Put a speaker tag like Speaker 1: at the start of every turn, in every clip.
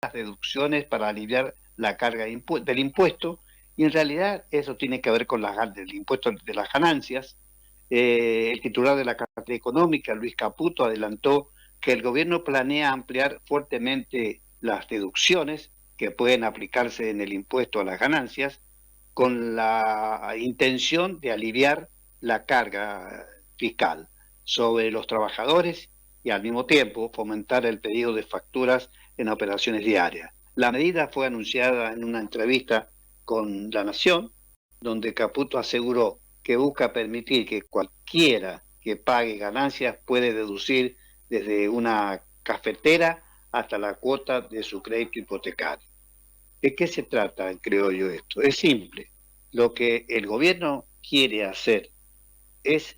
Speaker 1: las deducciones para aliviar la carga del impuesto, y en realidad eso tiene que ver con el impuesto de las ganancias. El titular de la cartera económica, Luis Caputo, adelantó que el gobierno planea ampliar fuertemente las deducciones que pueden aplicarse en el impuesto a las ganancias, con la intención de aliviar la carga fiscal sobre los trabajadores y al mismo tiempo fomentar el pedido de facturas en operaciones diarias. La medida fue anunciada en una entrevista con La Nación, donde Caputo aseguró que busca permitir que cualquiera que pague ganancias puede deducir desde una cafetera hasta la cuota de su crédito hipotecario. ¿De qué se trata, creo yo, esto? Es simple. Lo que el gobierno quiere hacer es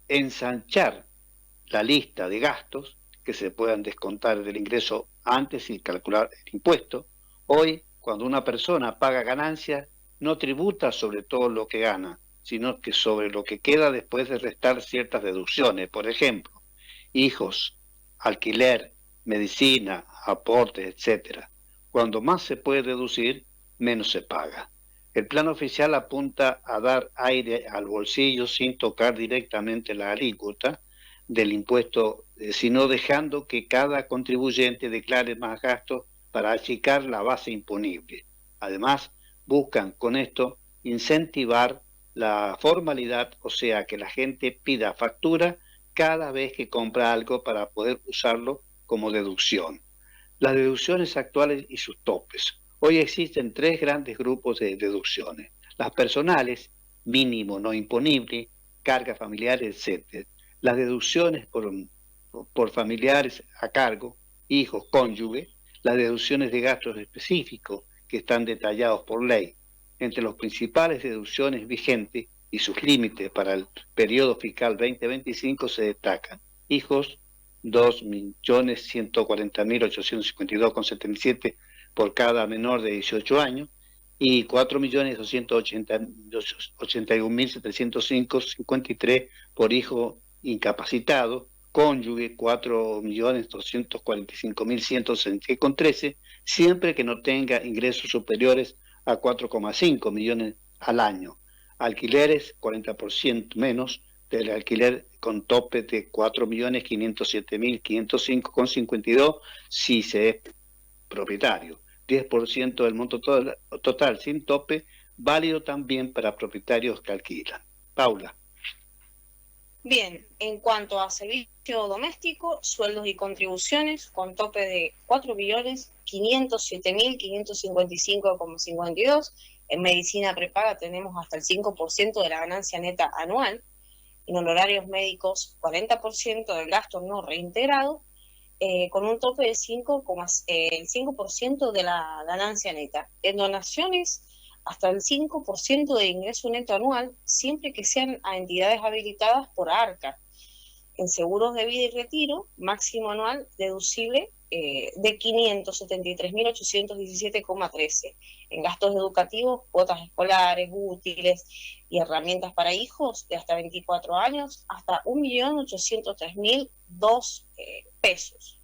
Speaker 1: ensanchar la lista de gastos que se puedan descontar del ingreso antes y calcular el impuesto. Hoy, cuando una persona paga ganancias, no tributa sobre todo lo que gana, sino que sobre lo que queda después de restar ciertas deducciones. Por ejemplo, hijos, alquiler, medicina, aportes, etcétera. Cuando más se puede deducir, menos se paga. El plan oficial apunta a dar aire al bolsillo sin tocar directamente la alícuota del impuesto, sino dejando que cada contribuyente declare más gastos para achicar la base imponible. Además, buscan con esto incentivar la formalidad, o sea, que la gente pida factura cada vez que compra algo para poder usarlo como deducción. Las deducciones actuales y sus topes. Hoy existen tres grandes grupos de deducciones. Las personales, mínimo no imponible, carga familiar, etc. Las deducciones por familiares a cargo, hijos, cónyuge, las deducciones de gastos específicos que están detallados por ley. Entre las principales deducciones vigentes y sus límites para el periodo fiscal 2025 se destacan hijos, 2.140.852,77 por cada menor de 18 años y 4.281.705,53 por hijo incapacitado, cónyuge 4.245.163,13, siempre que no tenga ingresos superiores a 4,5 millones al año. Alquileres 40% menos del alquiler con tope de 4.507.505,52 si se es propietario. 10% del monto total sin tope, válido también para propietarios que alquilan. Paula.
Speaker 2: Bien, en cuanto a servicio doméstico, sueldos y contribuciones con tope de 4.507.555,52. En medicina prepaga tenemos hasta el 5% de la ganancia neta anual. En honorarios médicos, 40% del gasto no reintegrado, con un tope de 5% de la ganancia neta. En donaciones, hasta el 5% de ingreso neto anual, siempre que sean a entidades habilitadas por ARCA. En seguros de vida y retiro, máximo anual deducible de 573.817,13. En gastos educativos, cuotas escolares, útiles y herramientas para hijos de hasta 24 años, hasta 1.803.002 pesos.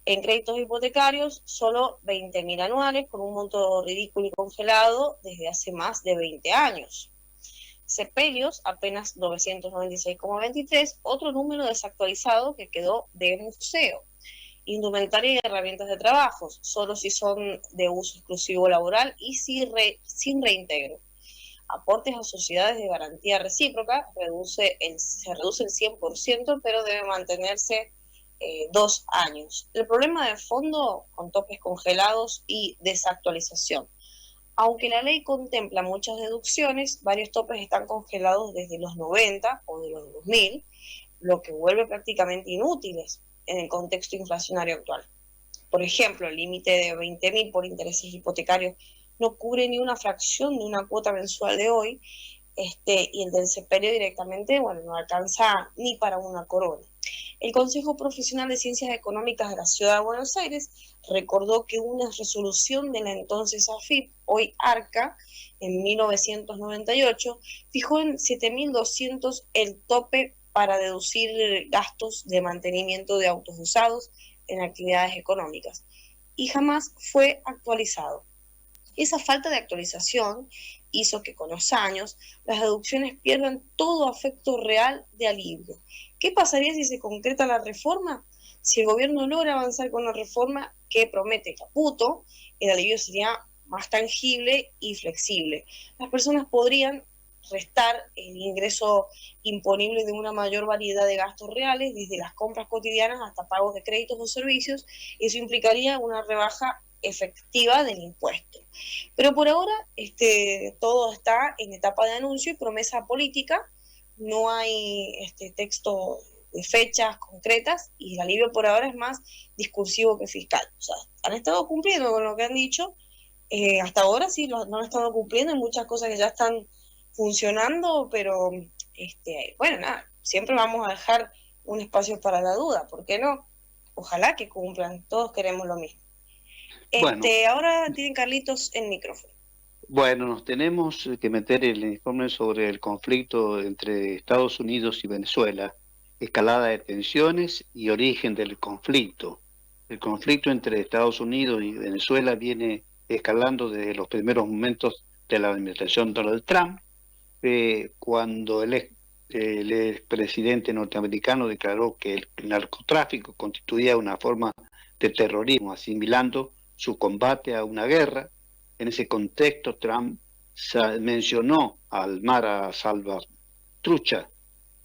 Speaker 2: En créditos hipotecarios, solo 20.000 anuales, con un monto ridículo y congelado desde hace más de 20 años. Sepelios, apenas 996,23, otro número desactualizado que quedó de museo. Indumentaria y herramientas de trabajo, solo si son de uso exclusivo laboral y sin reintegro. Aportes a sociedades de garantía recíproca, se reduce el 100%, pero debe mantenerse 2 años. El problema de fondo, con topes congelados y desactualización. Aunque la ley contempla muchas deducciones, varios topes están congelados desde los 90 o de los 2000, lo que vuelve prácticamente inútiles en el contexto inflacionario actual. Por ejemplo, el límite de 20.000 por intereses hipotecarios no cubre ni una fracción de una cuota mensual de hoy, y el del sepelio directamente, no alcanza ni para una corona. El Consejo Profesional de Ciencias Económicas de la Ciudad de Buenos Aires recordó que una resolución de la entonces AFIP, hoy ARCA, en 1998, fijó en 7.200 el tope para deducir gastos de mantenimiento de autos usados en actividades económicas. y jamás fue actualizado. Esa falta de actualización hizo que con los años las deducciones pierdan todo afecto real de alivio. ¿Qué pasaría si se concreta la reforma? Si el gobierno logra avanzar con la reforma que promete Caputo, el alivio sería más tangible y flexible. Las personas podrían restar el ingreso imponible de una mayor variedad de gastos reales, desde las compras cotidianas hasta pagos de créditos o servicios. Eso implicaría una rebaja efectiva del impuesto. Pero por ahora todo está en etapa de anuncio y promesa política. No hay texto de fechas concretas y el alivio por ahora es más discursivo que fiscal. O sea, han estado cumpliendo con lo que han dicho. Hasta ahora sí no lo han estado cumpliendo. Hay muchas cosas que ya están funcionando, pero bueno, nada, siempre vamos a dejar un espacio para la duda. ¿Por qué no? Ojalá que cumplan. Todos queremos lo mismo.
Speaker 1: Bueno,
Speaker 2: ahora tienen Carlitos el micrófono.
Speaker 1: bueno, nos tenemos que meter el informe sobre el conflicto entre Estados Unidos y Venezuela, escalada de tensiones y origen del conflicto. El conflicto entre Estados Unidos y Venezuela viene escalando desde los primeros momentos de la administración Donald Trump, cuando el expresidente norteamericano declaró que el narcotráfico constituía una forma de terrorismo, asimilando su combate a una guerra. En ese contexto, Trump mencionó al Mara Salvatrucha,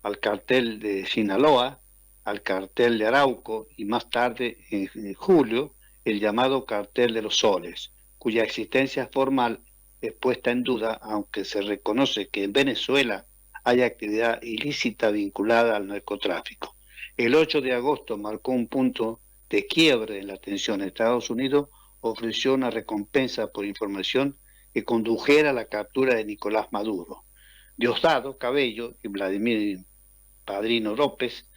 Speaker 1: al cartel de Sinaloa, al cartel de Arauco y más tarde, en julio, el llamado cartel de los Soles, cuya existencia formal es puesta en duda, aunque se reconoce que en Venezuela hay actividad ilícita vinculada al narcotráfico. El 8 de agosto marcó un punto de quiebre en la tensión. Estados Unidos ofreció una recompensa por información que condujera a la captura de Nicolás Maduro. Diosdado Cabello y Vladimir Padrino López,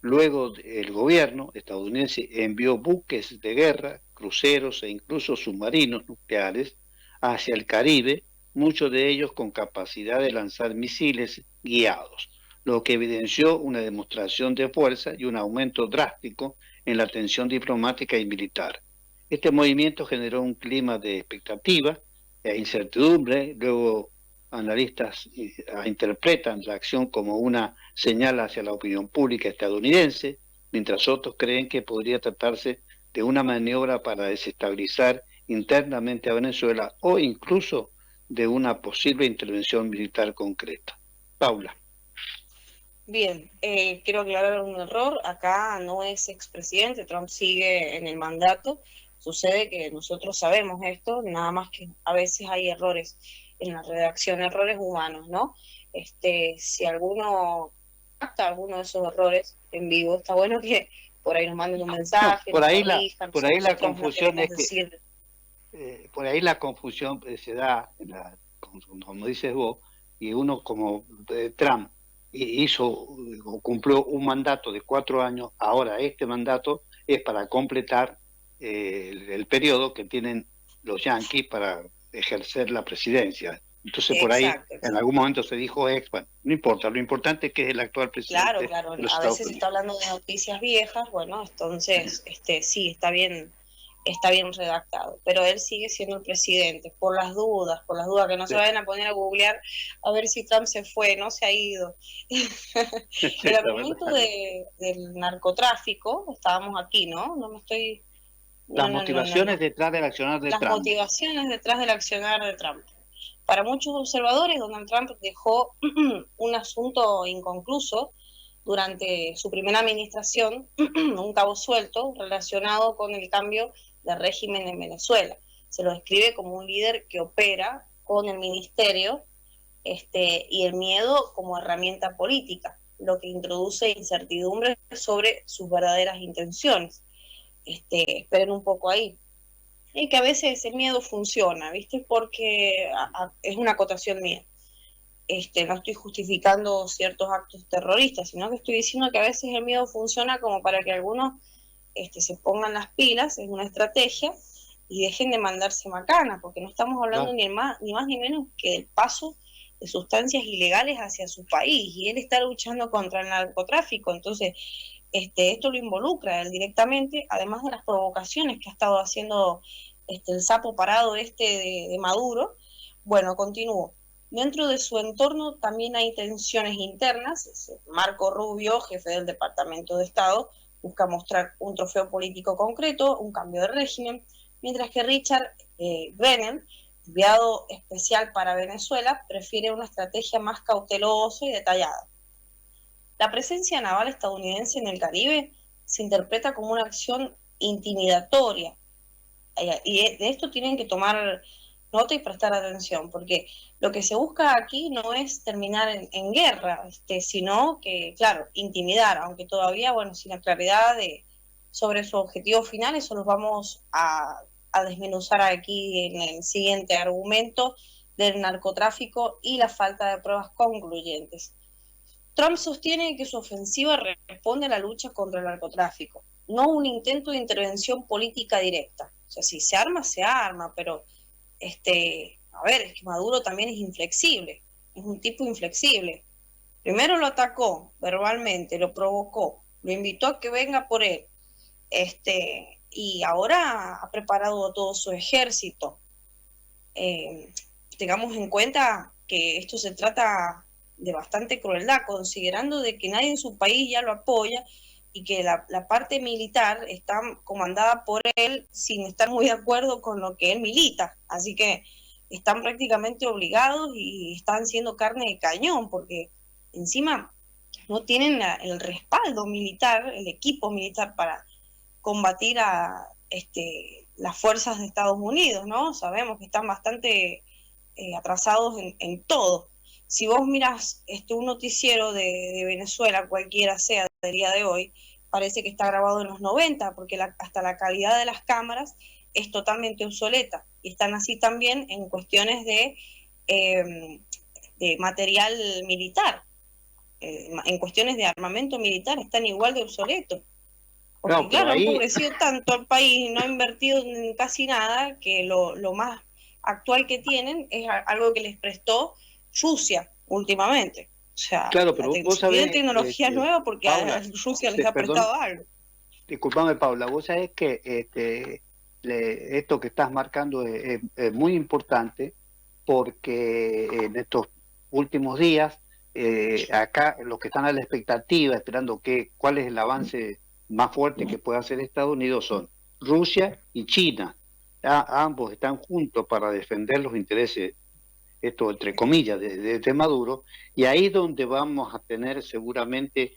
Speaker 1: luego el gobierno estadounidense envió buques de guerra, cruceros e incluso submarinos nucleares hacia el Caribe, muchos de ellos con capacidad de lanzar misiles guiados, lo que evidenció una demostración de fuerza y un aumento drástico en la tensión diplomática y militar. Este movimiento generó un clima de expectativa e incertidumbre. Luego analistas interpretan la acción como una señal hacia la opinión pública estadounidense, mientras otros creen que podría tratarse de una maniobra para desestabilizar internamente a Venezuela o incluso de una posible intervención militar concreta. Paula.
Speaker 2: Bien, quiero aclarar un error. Acá no es expresidente, Trump sigue en el mandato. Sucede que nosotros sabemos esto, nada más que a veces hay errores en la redacción, errores humanos, ¿no? Si alguno capta alguno de esos errores en vivo, está bueno que por ahí nos manden un mensaje,
Speaker 1: no, por ahí la
Speaker 2: confusión es
Speaker 1: que por ahí la confusión se da, como dices vos, y uno como Trump cumplió un mandato de 4 años, ahora este mandato es para completar el periodo que tienen los yanquis para ejercer la presidencia. Entonces por ahí en algún momento se dijo bueno, no importa, lo importante es que es el actual presidente.
Speaker 2: Claro, a veces se está hablando de noticias viejas, bueno, entonces sí, está bien redactado, pero él sigue siendo el presidente, por las dudas que no se vayan a poner a googlear a ver si Trump se fue, no se ha ido. El argumento del narcotráfico, estábamos aquí, ¿no? No me estoy...
Speaker 1: Las motivaciones detrás del accionar de Trump.
Speaker 2: Las motivaciones detrás del accionar de Trump. Para muchos observadores, Donald Trump dejó un asunto inconcluso durante su primera administración, un cabo suelto relacionado con el cambio de régimen en Venezuela. Se lo describe como un líder que opera con el ministerio y el miedo como herramienta política, lo que introduce incertidumbre sobre sus verdaderas intenciones. Esperen un poco ahí. Y que a veces ese miedo funciona, ¿viste? Porque es una acotación mía. No estoy justificando ciertos actos terroristas, sino que estoy diciendo que a veces el miedo funciona como para que algunos se pongan las pilas, es una estrategia, y dejen de mandarse macanas, porque no estamos hablando ni más ni menos que del paso de sustancias ilegales hacia su país, y él está luchando contra el narcotráfico. Entonces, esto lo involucra él directamente, además de las provocaciones que ha estado haciendo el sapo parado de Maduro. Bueno, continúo. Dentro de su entorno también hay tensiones internas. Marco Rubio, jefe del Departamento de Estado, busca mostrar un trofeo político concreto, un cambio de régimen, mientras que Richard Brennan, enviado especial para Venezuela, prefiere una estrategia más cautelosa y detallada. La presencia naval estadounidense en el Caribe se interpreta como una acción intimidatoria, y de esto tienen que tomar nota y prestar atención, porque lo que se busca aquí no es terminar en guerra, sino que, claro, intimidar, aunque todavía, bueno, sin la claridad sobre su objetivo final. Eso los vamos a desmenuzar aquí en el siguiente argumento del narcotráfico y la falta de pruebas concluyentes. Trump sostiene que su ofensiva responde a la lucha contra el narcotráfico, no un intento de intervención política directa. O sea, si se arma, pero a ver, es que Maduro también es inflexible, es un tipo inflexible. Primero lo atacó verbalmente, lo provocó, lo invitó a que venga por él, y ahora ha preparado todo su ejército. Tengamos en cuenta que esto se trata de bastante crueldad, considerando de que nadie en su país ya lo apoya y que la parte militar está comandada por él sin estar muy de acuerdo con lo que él milita. Así que están prácticamente obligados y están siendo carne de cañón, porque encima no tienen el respaldo militar, el equipo militar para combatir a las fuerzas de Estados Unidos, ¿no? Sabemos que están bastante atrasados en todo. Si vos miras un noticiero de Venezuela, cualquiera sea del día de hoy, parece que está grabado en los 90, porque hasta la calidad de las cámaras es totalmente obsoleta. Y están así también en cuestiones de material militar. En cuestiones de armamento militar están igual de obsoletos. Porque no, claro, ahí han empobrecido tanto al país, no ha invertido en casi nada, que lo más actual que tienen es algo que les prestó Rusia últimamente. O sea,
Speaker 1: claro, pero vos sabés,
Speaker 2: tecnología nueva porque Paula, a Rusia les ha prestado algo.
Speaker 1: Disculpame, Paula, vos sabés que esto que estás marcando es muy importante, porque en estos últimos días, acá los que están a la expectativa, esperando cuál es el avance más fuerte que pueda hacer Estados Unidos, son Rusia y China. Ambos están juntos para defender los intereses, esto entre comillas, de Maduro, y ahí es donde vamos a tener seguramente,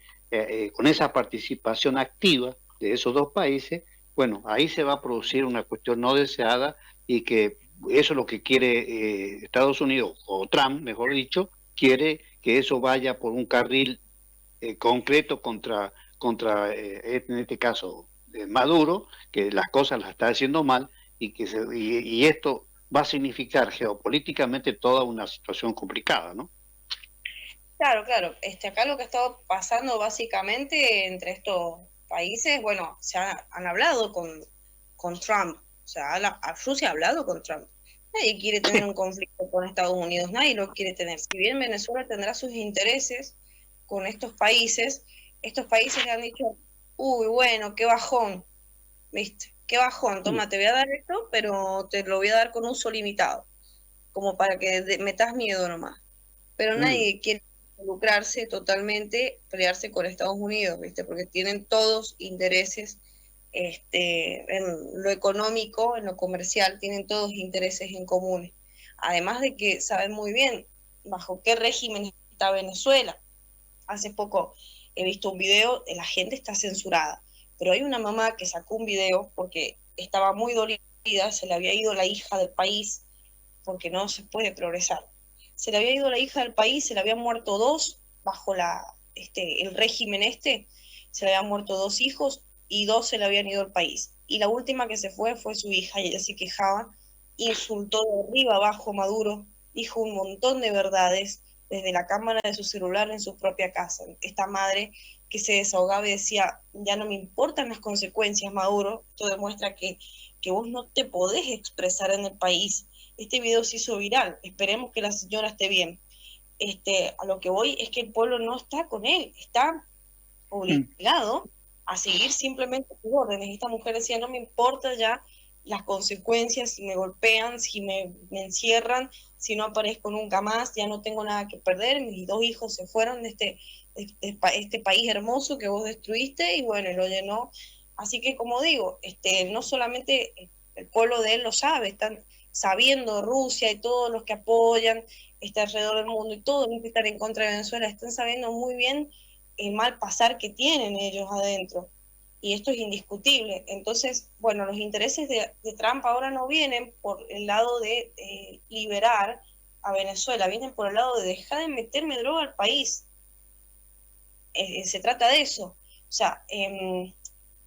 Speaker 1: con esa participación activa de esos dos países, bueno, ahí se va a producir una cuestión no deseada, y que eso es lo que quiere Estados Unidos, o Trump, mejor dicho, quiere que eso vaya por un carril concreto contra en este caso Maduro, que las cosas las está haciendo mal, y esto va a significar geopolíticamente toda una situación complicada, ¿no?
Speaker 2: Claro. Acá lo que ha estado pasando básicamente entre estos países, bueno, han hablado con Trump, o sea, Rusia ha hablado con Trump. Nadie quiere tener un conflicto con Estados Unidos, nadie lo quiere tener. Si bien Venezuela tendrá sus intereses con estos países le han dicho, uy, bueno, qué bajón, ¿viste? Qué bajón, toma, te voy a dar esto, pero te lo voy a dar con uso limitado, como para que metas miedo nomás. Pero nadie quiere involucrarse totalmente, pelearse con Estados Unidos, ¿viste? Porque tienen todos intereses en lo económico, en lo comercial, tienen todos intereses en común. Además de que saben muy bien bajo qué régimen está Venezuela. Hace poco he visto un video, la gente está censurada, pero hay una mamá que sacó un video porque estaba muy dolida, se le había ido la hija del país, porque no se puede progresar. Se le había ido la hija del país, se le habían muerto dos bajo el régimen se le habían muerto 2 hijos y 2 se le habían ido al país. Y la última que se fue su hija, y ella se quejaba, insultó de arriba abajo a Maduro, dijo un montón de verdades desde la cámara de su celular en su propia casa. Esta madre que se desahogaba y decía, ya no me importan las consecuencias, Maduro, esto demuestra que vos no te podés expresar en el país. Este video se hizo viral, esperemos que la señora esté bien. A lo que voy es que el pueblo no está con él, está obligado a seguir simplemente tus órdenes. Esta mujer decía, no me importa ya las consecuencias, si me golpean, si me encierran, si no aparezco nunca más, ya no tengo nada que perder, mis 2 hijos se fueron de este país hermoso que vos destruiste, y bueno, lo llenó. Así que, como digo, no solamente el pueblo de él lo sabe, están sabiendo Rusia y todos los que apoyan alrededor del mundo y todos los que están en contra de Venezuela, están sabiendo muy bien el mal pasar que tienen ellos adentro. Y esto es indiscutible. Entonces, bueno, los intereses de Trump ahora no vienen por el lado de liberar a Venezuela, vienen por el lado de dejar de meterme droga al país. Se trata de eso. O sea,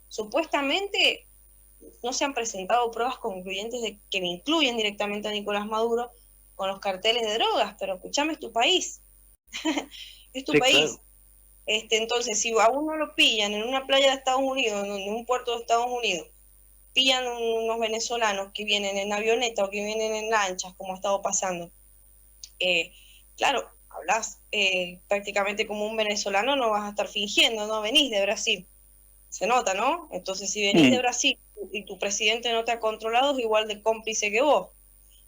Speaker 2: supuestamente no se han presentado pruebas concluyentes de que me incluyen directamente a Nicolás Maduro con los carteles de drogas, pero escúchame, es tu país. Es tu
Speaker 1: Sí,
Speaker 2: país.
Speaker 1: claro.
Speaker 2: Entonces, si a uno lo pillan en una playa de Estados Unidos, en un puerto de Estados Unidos, pillan unos venezolanos que vienen en avioneta o que vienen en lanchas, como ha estado pasando, claro, hablas prácticamente como un venezolano, no vas a estar fingiendo, no venís de Brasil. Se nota, ¿no? Entonces, si venís de Brasil y tu presidente no te ha controlado, es igual de cómplice que vos,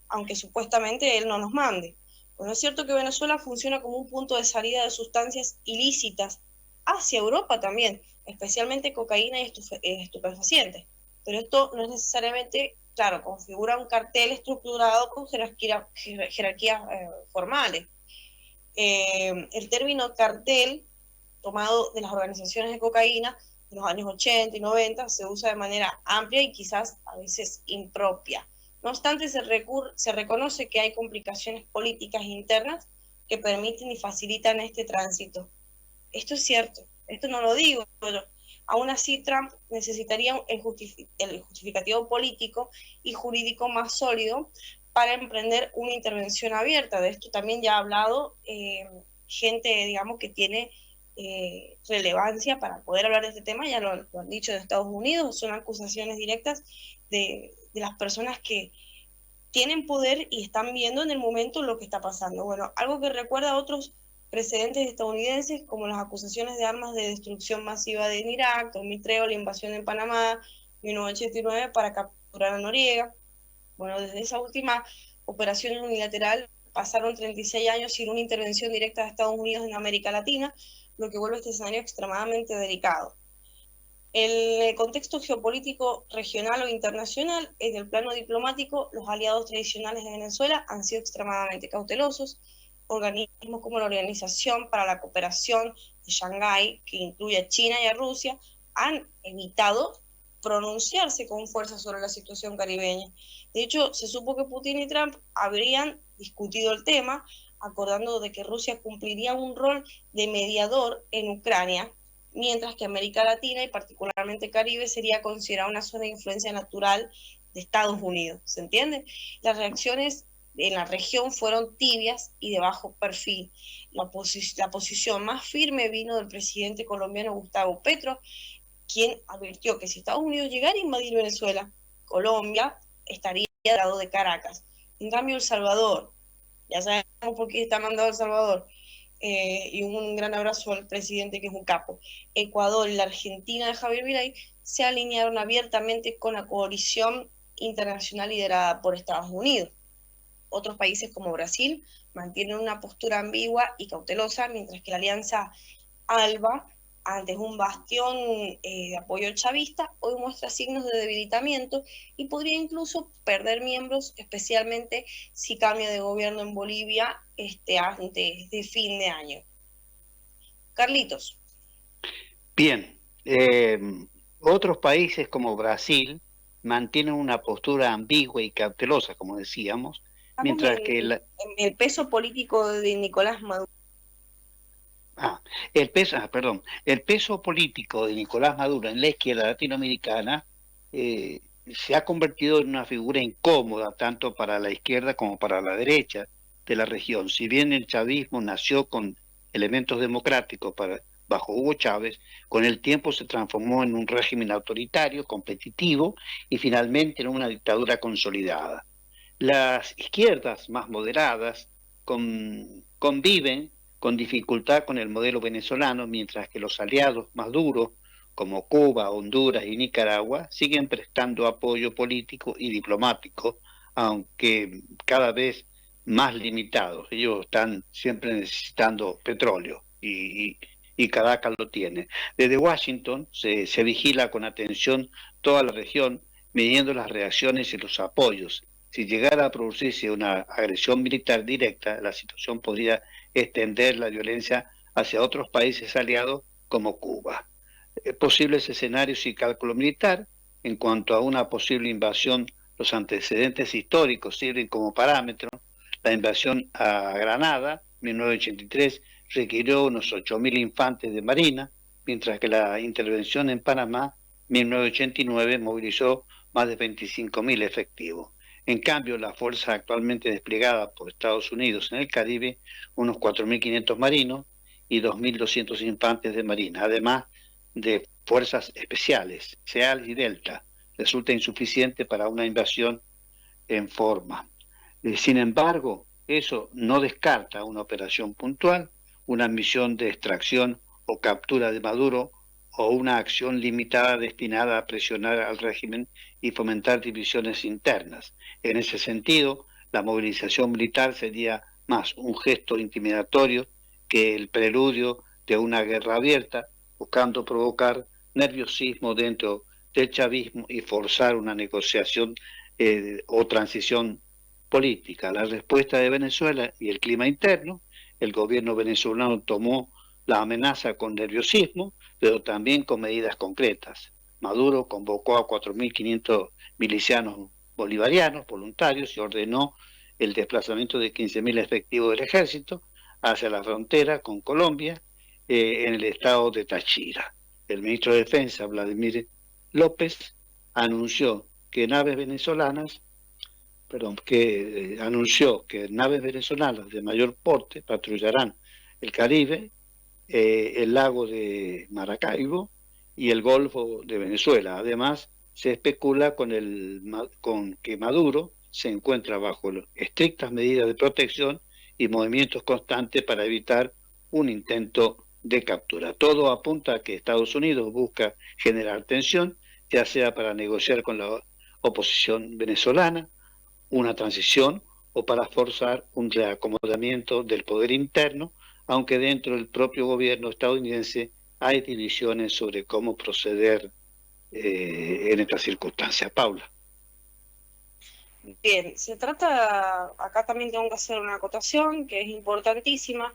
Speaker 2: aunque supuestamente él no nos mande. Bueno, es cierto que Venezuela funciona como un punto de salida de sustancias ilícitas hacia Europa también, especialmente cocaína y estupefacientes. Pero esto no es necesariamente, claro, configura un cartel estructurado con jerarquías formales. El término cartel, tomado de las organizaciones de cocaína de los años 80 y 90, se usa de manera amplia y quizás a veces impropia. No obstante, se reconoce que hay complicaciones políticas internas que permiten y facilitan este tránsito. Esto es cierto, esto no lo digo yo. Aún así, Trump necesitaría el justificativo político y jurídico más sólido para emprender una intervención abierta. De esto también ya ha hablado gente, digamos, que tiene relevancia para poder hablar de este tema, ya lo han dicho de Estados Unidos, son acusaciones directas de las personas que tienen poder y están viendo en el momento lo que está pasando. Bueno, algo que recuerda a otros precedentes estadounidenses, como las acusaciones de armas de destrucción masiva en Irak, 2003, la invasión en Panamá, 1989, para capturar a Noriega. Bueno, desde esa última operación unilateral pasaron 36 años sin una intervención directa de Estados Unidos en América Latina, lo que vuelve este escenario extremadamente delicado. En el contexto geopolítico regional o internacional, en el plano diplomático, los aliados tradicionales de Venezuela han sido extremadamente cautelosos. Organismos como la Organización para la Cooperación de Shanghái, que incluye a China y a Rusia, han evitado pronunciarse con fuerza sobre la situación caribeña. De hecho, se supo que Putin y Trump habrían discutido el tema, acordando de que Rusia cumpliría un rol de mediador en Ucrania, mientras que América Latina y particularmente Caribe sería considerada una zona de influencia natural de Estados Unidos. ¿Se entiende? Las reacciones en la región fueron tibias y de bajo perfil. La posición más firme vino del presidente colombiano Gustavo Petro, quien advirtió que si Estados Unidos llegara a invadir Venezuela, Colombia estaría al lado de Caracas. En cambio, El Salvador, ya sabemos por qué está mandado El Salvador, y un gran abrazo al presidente, que es un capo. Ecuador y la Argentina de Javier Milei se alinearon abiertamente con la coalición internacional liderada por Estados Unidos. Otros países como Brasil mantienen una postura ambigua y cautelosa, mientras que la Alianza ALBA, antes un bastión de apoyo chavista, hoy muestra signos de debilitamiento y podría incluso perder miembros, especialmente si cambia de gobierno en Bolivia antes de fin de año. Carlitos.
Speaker 1: Bien, otros países como Brasil mantienen una postura ambigua y cautelosa, como decíamos, mientras que
Speaker 2: En el peso político de Nicolás Maduro.
Speaker 1: El peso político de Nicolás Maduro en la izquierda latinoamericana se ha convertido en una figura incómoda tanto para la izquierda como para la derecha de la región. Si bien el chavismo nació con elementos democráticos bajo Hugo Chávez, con el tiempo se transformó en un régimen autoritario, competitivo y finalmente en una dictadura consolidada. Las izquierdas más moderadas conviven con dificultad con el modelo venezolano, mientras que los aliados más duros, como Cuba, Honduras y Nicaragua, siguen prestando apoyo político y diplomático, aunque cada vez más limitados. Ellos están siempre necesitando petróleo y Caracas lo tiene. Desde Washington se vigila con atención toda la región, midiendo las reacciones y los apoyos. Si llegara a producirse una agresión militar directa, la situación podría extender la violencia hacia otros países aliados como Cuba. Posibles escenarios y cálculo militar. En cuanto a una posible invasión, los antecedentes históricos sirven como parámetro. La invasión a Granada, 1983, requirió unos 8.000 infantes de marina, mientras que la intervención en Panamá, 1989, movilizó más de 25.000 efectivos. En cambio, la fuerza actualmente desplegada por Estados Unidos en el Caribe, unos 4.500 marinos y 2.200 infantes de marina, además de fuerzas especiales, SEAL y Delta, resulta insuficiente para una invasión en forma. Sin embargo, eso no descarta una operación puntual, una misión de extracción o captura de Maduro o una acción limitada destinada a presionar al régimen y fomentar divisiones internas. En ese sentido, la movilización militar sería más un gesto intimidatorio que el preludio de una guerra abierta, buscando provocar nerviosismo dentro del chavismo y forzar una negociación o transición política. La respuesta de Venezuela y el clima interno, el gobierno venezolano tomó la amenaza con nerviosismo, pero también con medidas concretas. Maduro convocó a 4.500 milicianos bolivarianos voluntarios y ordenó el desplazamiento de 15.000 efectivos del ejército hacia la frontera con Colombia en el estado de Táchira. El ministro de Defensa, Vladimir López, anunció que anunció que naves venezolanas de mayor porte patrullarán el Caribe, el lago de Maracaibo y el Golfo de Venezuela. Además, se especula con que Maduro se encuentra bajo estrictas medidas de protección y movimientos constantes para evitar un intento de captura. Todo apunta a que Estados Unidos busca generar tensión, ya sea para negociar con la oposición venezolana, una transición o para forzar un reacomodamiento del poder interno, aunque dentro del propio gobierno estadounidense hay divisiones sobre cómo proceder en estas circunstancias. Paula.
Speaker 2: Bien, se trata, acá también tengo que hacer una acotación que es importantísima.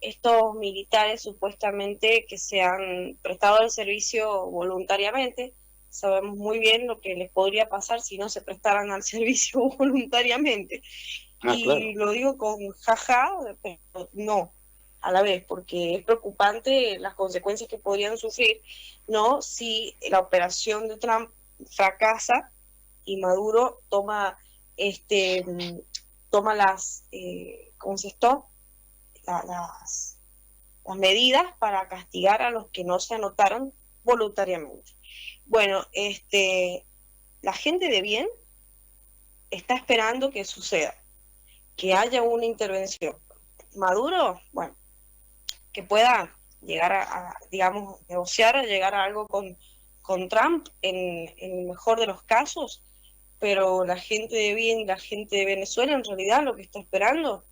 Speaker 2: Estos militares supuestamente que se han prestado el servicio voluntariamente, sabemos muy bien lo que les podría pasar si no se prestaran al servicio voluntariamente. Y claro, lo digo con jaja, pero no, a la vez, porque es preocupante las consecuencias que podrían sufrir, ¿no? Si la operación de Trump fracasa y Maduro toma las, ¿cómo se esto? Las medidas para castigar a los que no se anotaron voluntariamente. Bueno, la gente de bien está esperando que suceda, que haya una intervención. Maduro, bueno, que pueda llegar digamos, negociar, a llegar a algo con Trump en el mejor de los casos, pero la gente de bien y la gente de Venezuela en realidad lo que está esperando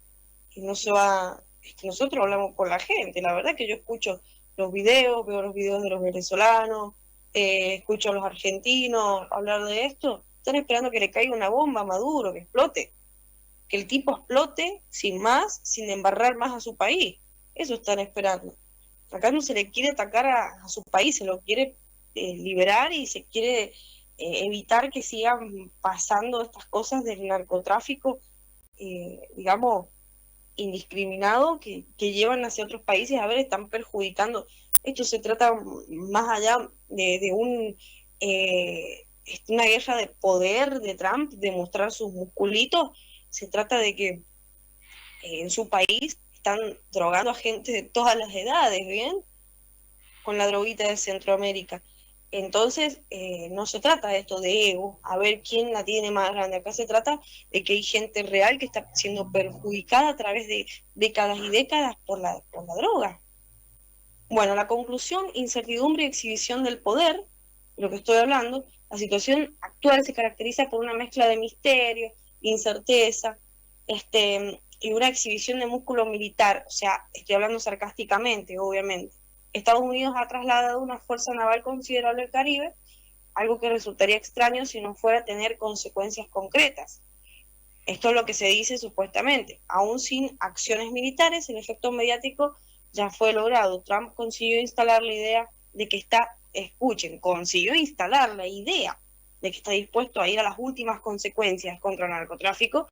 Speaker 2: que no se va, es que nosotros hablamos con la gente, la verdad que yo escucho los videos, veo los videos de los venezolanos, escucho a los argentinos hablar de esto, están esperando que le caiga una bomba a Maduro, que explote, que el tipo explote sin más, sin embarrar más a su país, eso están esperando. Acá no se le quiere atacar a su país, se lo quiere liberar y se quiere evitar que sigan pasando estas cosas del narcotráfico, digamos, indiscriminado que llevan hacia otros países. A ver, están perjudicando. Esto se trata más allá de una guerra de poder de Trump, de mostrar sus musculitos. Se trata de que en su país están drogando a gente de todas las edades, ¿bien? Con la droguita de Centroamérica. Entonces, no se trata de esto de ego, a ver quién la tiene más grande. Acá se trata de que hay gente real que está siendo perjudicada a través de décadas y décadas por la droga. Bueno, la conclusión, incertidumbre y exhibición del poder, de lo que estoy hablando, la situación actual se caracteriza por una mezcla de misterio, incerteza, y una exhibición de músculo militar, o sea, estoy hablando sarcásticamente, obviamente. Estados Unidos ha trasladado una fuerza naval considerable al Caribe, algo que resultaría extraño si no fuera a tener consecuencias concretas. Esto es lo que se dice supuestamente. Aún sin acciones militares, el efecto mediático ya fue logrado. Trump consiguió instalar la idea de que consiguió instalar la idea de que está dispuesto a ir a las últimas consecuencias contra el narcotráfico,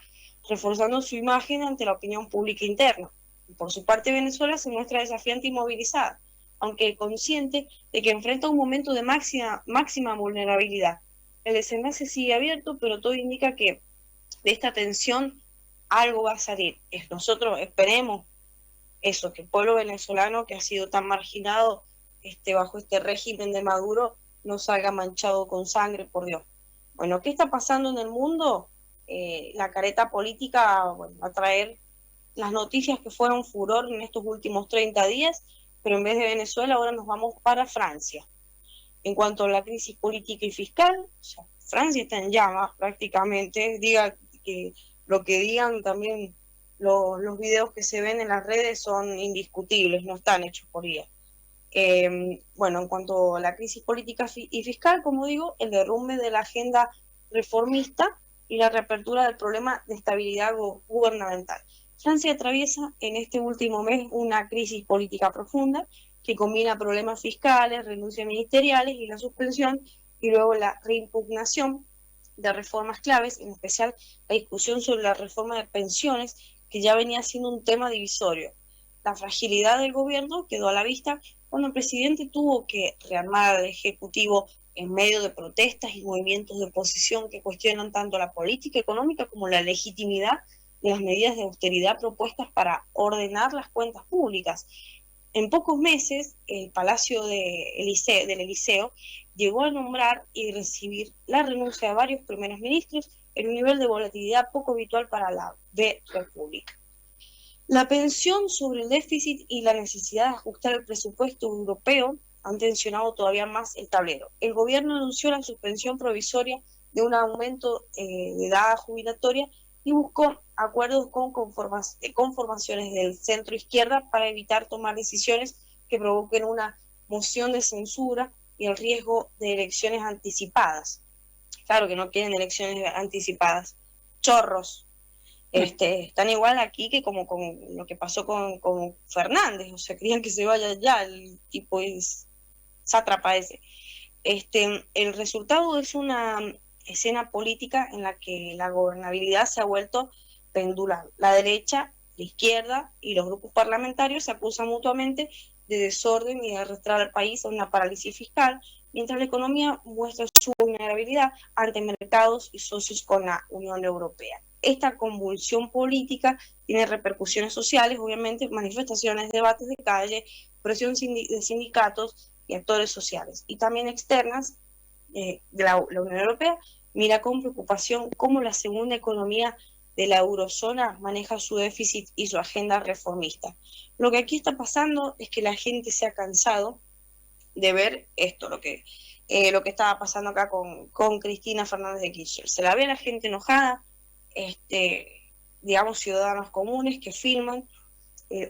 Speaker 2: reforzando su imagen ante la opinión pública interna. Por su parte, Venezuela se muestra desafiante y movilizada, aunque consciente de que enfrenta un momento de máxima vulnerabilidad. El desenlace sigue abierto, pero todo indica que de esta tensión algo va a salir. Nosotros esperemos eso, que el pueblo venezolano que ha sido tan marginado bajo este régimen de Maduro no salga manchado con sangre, por Dios. Bueno, ¿qué está pasando en el mundo? La careta política, bueno, va a traer las noticias que fueron furor en estos últimos 30 días, pero en vez de Venezuela ahora nos vamos para Francia. En cuanto a la crisis política y fiscal, o sea, Francia está en llamas prácticamente, diga que lo que digan también los videos que se ven en las redes son indiscutibles, no están hechos por IA. Bueno, en cuanto a la crisis política y fiscal, como digo, el derrumbe de la agenda reformista y la reapertura del problema de estabilidad gubernamental. Francia atraviesa en este último mes una crisis política profunda que combina problemas fiscales, renuncias ministeriales y la suspensión y luego la reimpugnación de reformas claves, en especial la discusión sobre la reforma de pensiones, que ya venía siendo un tema divisorio. La fragilidad del gobierno quedó a la vista cuando el presidente tuvo que rearmar al Ejecutivo en medio de protestas y movimientos de oposición que cuestionan tanto la política económica como la legitimidad de las medidas de austeridad propuestas para ordenar las cuentas públicas. En pocos meses, el Palacio del Eliseo llegó a nombrar y recibir la renuncia de varios primeros ministros en un nivel de volatilidad poco habitual para la República. La pensión sobre el déficit y la necesidad de ajustar el presupuesto europeo han tensionado todavía más el tablero. El gobierno anunció la suspensión provisoria de un aumento de edad jubilatoria y buscó acuerdos con conformaciones del centro izquierda para evitar tomar decisiones que provoquen una moción de censura y el riesgo de elecciones anticipadas. Claro que no quieren elecciones anticipadas. Chorros. Están igual aquí que como con lo que pasó con Fernández, o sea, querían que se vaya ya, el tipo es sátrapa ese. El resultado es una escena política en la que la gobernabilidad se ha vuelto pendular. La derecha, la izquierda y los grupos parlamentarios se acusan mutuamente de desorden y de arrastrar al país a una parálisis fiscal, mientras la economía muestra su vulnerabilidad ante mercados y socios con la Unión Europea. Esta convulsión política tiene repercusiones sociales, obviamente, manifestaciones, debates de calle, presión de sindicatos y actores sociales, y también externas de la Unión Europea. Mira con preocupación cómo la segunda economía de la eurozona maneja su déficit y su agenda reformista. Lo que aquí está pasando es que la gente se ha cansado de ver esto, lo que estaba pasando acá con Cristina Fernández de Kirchner. Se la ve a la gente enojada, digamos ciudadanos comunes que filman,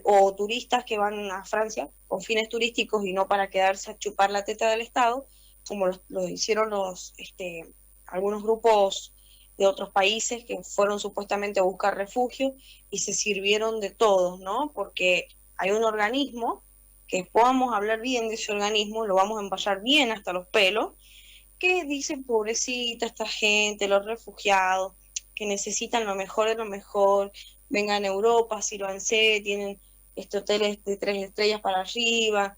Speaker 2: o turistas que van a Francia con fines turísticos y no para quedarse a chupar la teta del Estado, como lo hicieron algunos grupos de otros países que fueron supuestamente a buscar refugio y se sirvieron de todos, ¿no? Porque hay un organismo, que después vamos a hablar bien de ese organismo, lo vamos a empallar bien hasta los pelos, que dice, pobrecita esta gente, los refugiados, que necesitan lo mejor de lo mejor, vengan a Europa, sírvanse, tienen hoteles de 3 estrellas para arriba,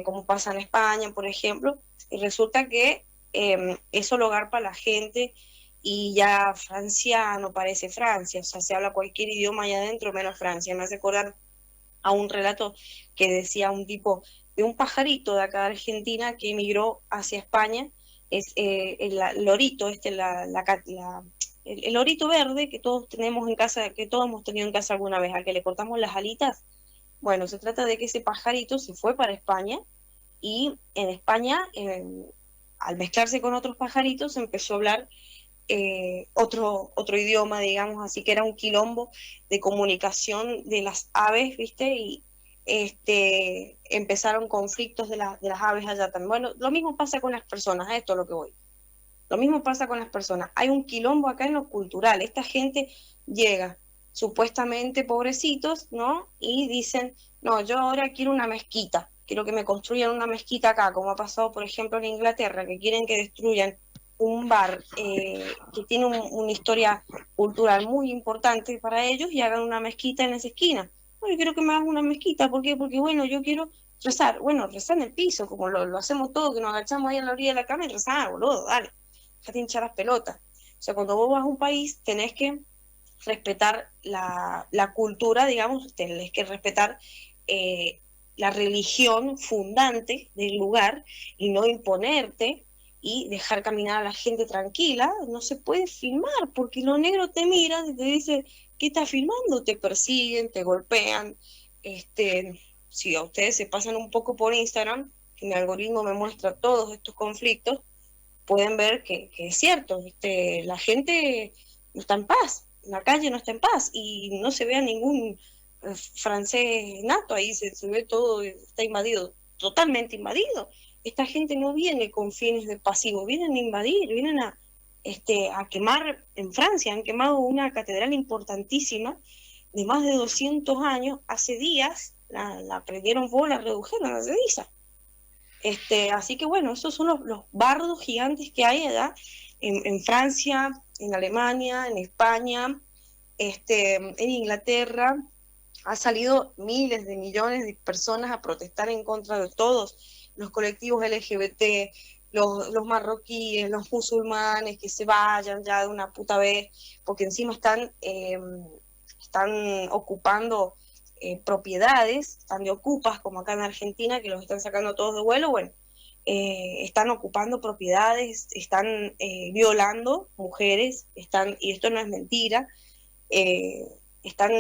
Speaker 2: como pasa en España, por ejemplo, y resulta que eso lo garpa la gente y ya Francia no parece Francia, o sea, se habla cualquier idioma allá adentro menos Francia. Me hace acordar a un relato que decía un tipo de un pajarito de acá de Argentina que emigró hacia España, es el lorito, el lorito verde que todos tenemos en casa, que todos hemos tenido en casa alguna vez, al que le cortamos las alitas, Bueno, se trata de que ese pajarito se fue para España y en España, al mezclarse con otros pajaritos, empezó a hablar otro idioma, digamos, así que era un quilombo de comunicación de las aves, ¿viste? Y empezaron conflictos de las aves allá también. Bueno, lo mismo pasa con las personas, a esto es lo que voy. Lo mismo pasa con las personas. Hay un quilombo acá en lo cultural. Esta gente llega, supuestamente pobrecitos, ¿no? Y dicen, no, yo ahora quiero una mezquita. Quiero que me construyan una mezquita acá, como ha pasado, por ejemplo, en Inglaterra, que quieren que destruyan un bar que tiene una historia cultural muy importante para ellos y hagan una mezquita en esa esquina. Bueno, yo quiero que me hagan una mezquita. ¿Por qué? Porque, bueno, yo quiero rezar. Bueno, rezar en el piso, como lo hacemos todos, que nos agachamos ahí en la orilla de la cama y rezar, boludo, dale. Déjate hinchar las pelotas. O sea, cuando vos vas a un país, tenés que respetar la cultura, digamos, tenés que respetar eh, la religión fundante del lugar y no imponerte y dejar caminar a la gente tranquila. No se puede filmar porque los negros te miran y te dicen, ¿qué estás filmando? Te persiguen, te golpean. Si a ustedes se pasan un poco por Instagram, que mi algoritmo me muestra todos estos conflictos, pueden ver que es cierto, la gente no está en paz, la calle no está en paz y no se ve a ningún francés nato, ahí se ve todo, está invadido, totalmente invadido. Esta gente no viene con fines de pasivo, vienen a invadir, vienen a quemar. En Francia han quemado una catedral importantísima de más de 200 años, hace días la prendieron fuego, la redujeron a ceniza. Así que bueno, esos son los bardos gigantes que hay allá en Francia, en Alemania, en España, en Inglaterra. Ha salido miles de millones de personas a protestar en contra de todos los colectivos LGBT, los marroquíes, los musulmanes, que se vayan ya de una puta vez, porque encima están ocupando propiedades, están de ocupas, como acá en Argentina, que los están sacando todos de vuelo. Bueno, están ocupando propiedades, están violando mujeres, y esto no es mentira, están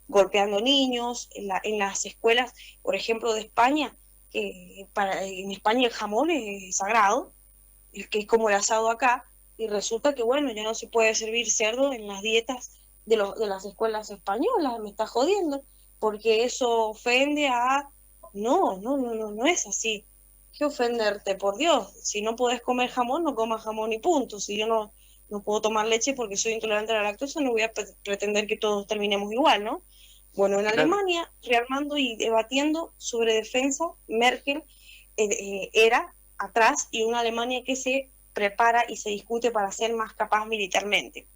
Speaker 2: golpeando niños en las escuelas, por ejemplo, de España, que en España el jamón es sagrado, que es como el asado acá, y resulta que, bueno, ya no se puede servir cerdo en las dietas de las escuelas españolas. Me está jodiendo, porque eso ofende a... No es así. ¿Qué ofenderte? Por Dios, si no podés comer jamón, no comas jamón y punto. Si yo no puedo tomar leche porque soy intolerante a la lactosa, no voy a pretender que todos terminemos igual, ¿no? Bueno, en
Speaker 1: Claro.
Speaker 2: Alemania, rearmando y debatiendo sobre defensa, Merkel era atrás, y una Alemania que se prepara y se discute para ser más capaz militarmente.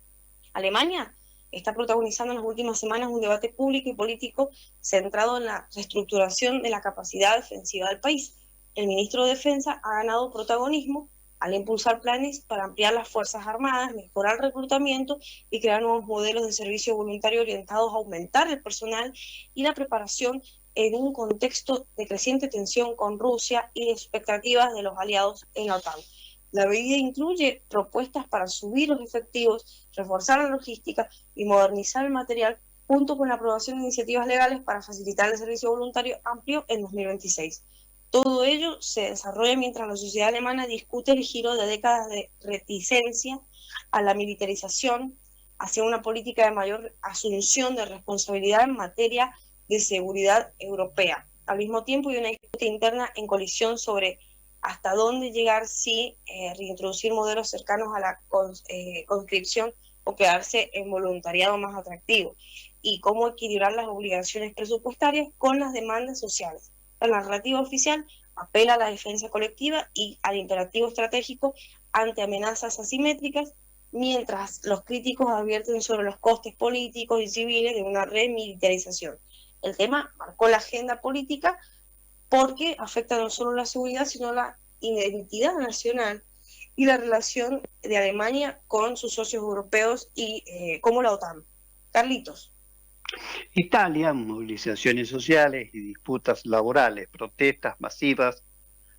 Speaker 2: Alemania está protagonizando en las últimas semanas un debate público y político centrado en la reestructuración de la capacidad defensiva del país. El ministro de Defensa ha ganado protagonismo al impulsar planes para ampliar las Fuerzas Armadas, mejorar el reclutamiento y crear nuevos modelos de servicio voluntario orientados a aumentar el personal y la preparación en un contexto de creciente tensión con Rusia y de expectativas de los aliados en la OTAN. La medida incluye propuestas para subir los efectivos, reforzar la logística y modernizar el material, junto con la aprobación de iniciativas legales para facilitar el servicio voluntario amplio en 2026. Todo ello se desarrolla mientras la sociedad alemana discute el giro de décadas de reticencia a la militarización hacia una política de mayor asunción de responsabilidad en materia de seguridad europea. Al mismo tiempo hay una disputa interna en colisión sobre hasta dónde llegar, si reintroducir modelos cercanos a la conscripción o quedarse en voluntariado más atractivo, y cómo equilibrar las obligaciones presupuestarias con las demandas sociales. La narrativa oficial apela a la defensa colectiva y al imperativo estratégico ante amenazas asimétricas, mientras los críticos advierten sobre los costes políticos y civiles de una remilitarización. El tema marcó la agenda política porque afecta no solo la seguridad, sino la identidad nacional y la relación de Alemania con sus socios europeos y como la OTAN. Carlitos.
Speaker 1: Italia, movilizaciones sociales y disputas laborales, protestas masivas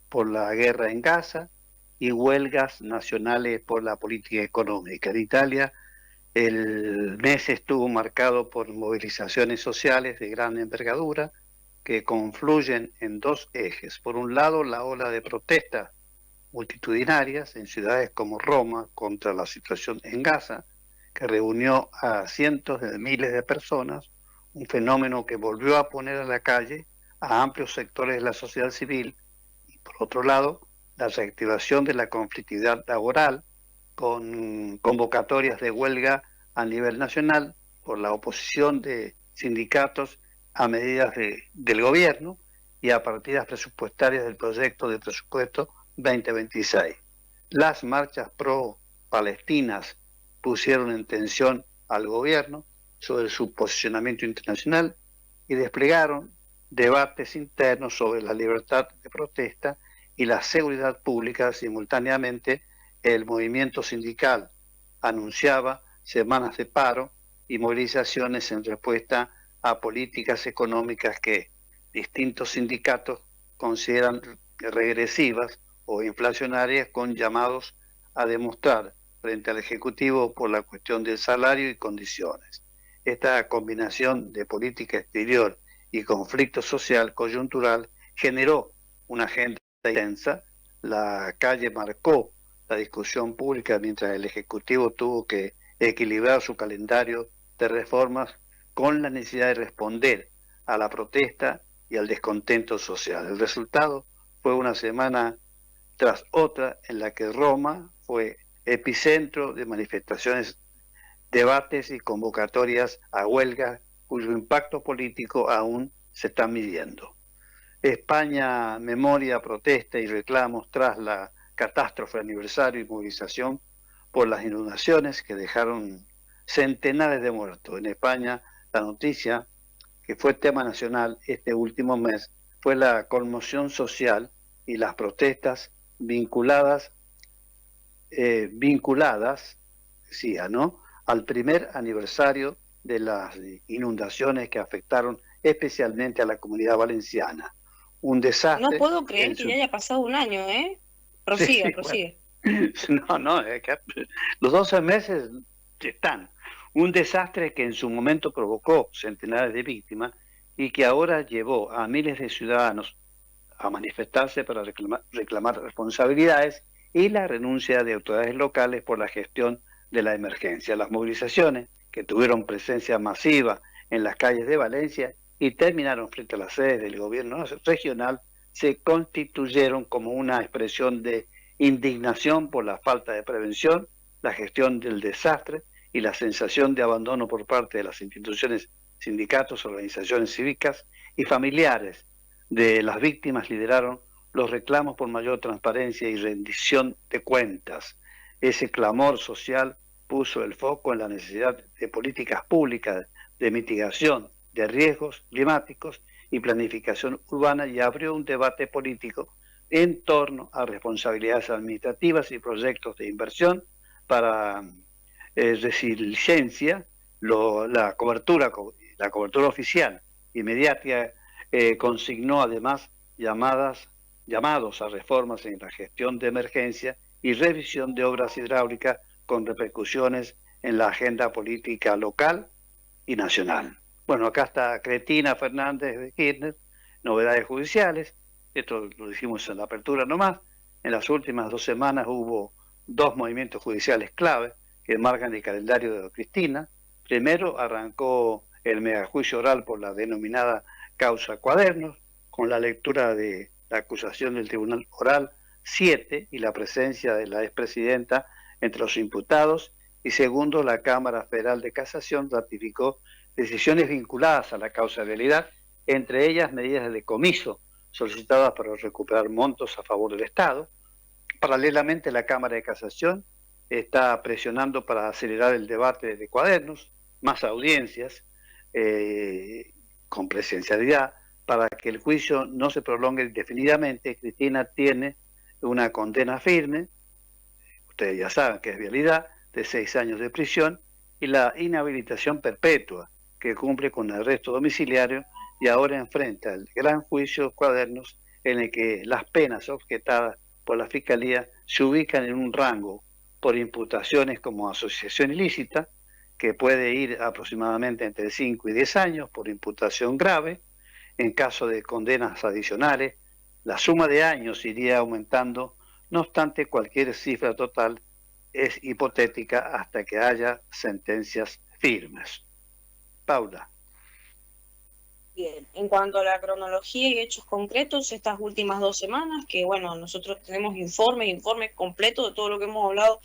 Speaker 1: por la guerra en Gaza y huelgas nacionales por la política económica. En Italia, el mes estuvo marcado por movilizaciones sociales de gran envergadura, que confluyen en dos ejes. Por un lado, la ola de protestas multitudinarias en ciudades como Roma contra la situación en Gaza, que reunió a cientos de miles de personas, un fenómeno que volvió a poner a la calle a amplios sectores de la sociedad civil. Y por otro lado, la reactivación de la conflictividad laboral con convocatorias de huelga a nivel nacional por la oposición de sindicatos a medidas del gobierno y a partidas presupuestarias del proyecto de presupuesto 2026. Las marchas pro-palestinas pusieron en tensión al gobierno sobre su posicionamiento internacional y desplegaron debates internos sobre la libertad de protesta y la seguridad pública. Simultáneamente, el movimiento sindical anunciaba semanas de paro y movilizaciones en respuesta a políticas económicas que distintos sindicatos consideran regresivas o inflacionarias, con llamados a demostrar frente al Ejecutivo por la cuestión del salario y condiciones. Esta combinación de política exterior y conflicto social coyuntural generó una agenda intensa. La calle marcó la discusión pública mientras el Ejecutivo tuvo que equilibrar su calendario de reformas con la necesidad de responder a la protesta y al descontento social. El resultado fue una semana tras otra en la que Roma fue epicentro de manifestaciones, debates y convocatorias a huelga cuyo impacto político aún se está midiendo. España memoria, protesta y reclamos tras la catástrofe aniversario y movilización por las inundaciones que dejaron centenares de muertos. En España, la noticia que fue tema nacional este último mes fue la conmoción social y las protestas vinculadas sí, ¿no?, al primer aniversario de las inundaciones que afectaron especialmente a la Comunidad Valenciana. Un desastre.
Speaker 2: No puedo creer que ya haya pasado un año, ¿eh? Prosigue,
Speaker 1: sí,
Speaker 2: prosigue.
Speaker 1: Bueno. No, es que los 12 meses están. Un desastre que en su momento provocó centenares de víctimas y que ahora llevó a miles de ciudadanos a manifestarse para reclamar responsabilidades y la renuncia de autoridades locales por la gestión de la emergencia. Las movilizaciones, que tuvieron presencia masiva en las calles de Valencia y terminaron frente a las sedes del gobierno regional, se constituyeron como una expresión de indignación por la falta de prevención, la gestión del desastre y la sensación de abandono por parte de las instituciones, sindicatos, organizaciones cívicas y familiares de las víctimas. Lideraron los reclamos por mayor transparencia y rendición de cuentas. Ese clamor social puso el foco en la necesidad de políticas públicas de mitigación de riesgos climáticos y planificación urbana y abrió un debate político en torno a responsabilidades administrativas y proyectos de inversión para resiliencia. La cobertura oficial y mediática consignó además llamados a reformas en la gestión de emergencia y revisión de obras hidráulicas con repercusiones en la agenda política local y nacional. Bueno, acá está Cristina Fernández de Kirchner, novedades judiciales. Esto lo dijimos en la apertura nomás. En las últimas 2 semanas hubo 2 movimientos judiciales clave que marcan el calendario de Cristina. Primero arrancó el megajuicio oral por la denominada causa Cuadernos, con la lectura de la acusación del Tribunal Oral 7 y la presencia de la expresidenta entre los imputados. Y segundo, la Cámara Federal de Casación ratificó decisiones vinculadas a la causabilidad, entre ellas medidas de decomiso solicitadas para recuperar montos a favor del Estado. Paralelamente, la Cámara de Casación está presionando para acelerar el debate de Cuadernos, más audiencias con presencialidad, para que el juicio no se prolongue indefinidamente. Cristina tiene una condena firme, ustedes ya saben que es vialidad, de 6 años de prisión y la inhabilitación perpetua, que cumple con el arresto domiciliario, y ahora enfrenta el gran juicio Cuadernos, en el que las penas objetadas por la Fiscalía se ubican en un rango por imputaciones como asociación ilícita, que puede ir aproximadamente entre 5 y 10 años por imputación grave, En caso de condenas adicionales, la suma de años iría aumentando, no obstante cualquier cifra total es hipotética hasta que haya sentencias firmes. Paula.
Speaker 2: Bien, en cuanto a la cronología y hechos concretos, estas últimas 2 semanas, que bueno, nosotros tenemos informes completos de todo lo que hemos hablado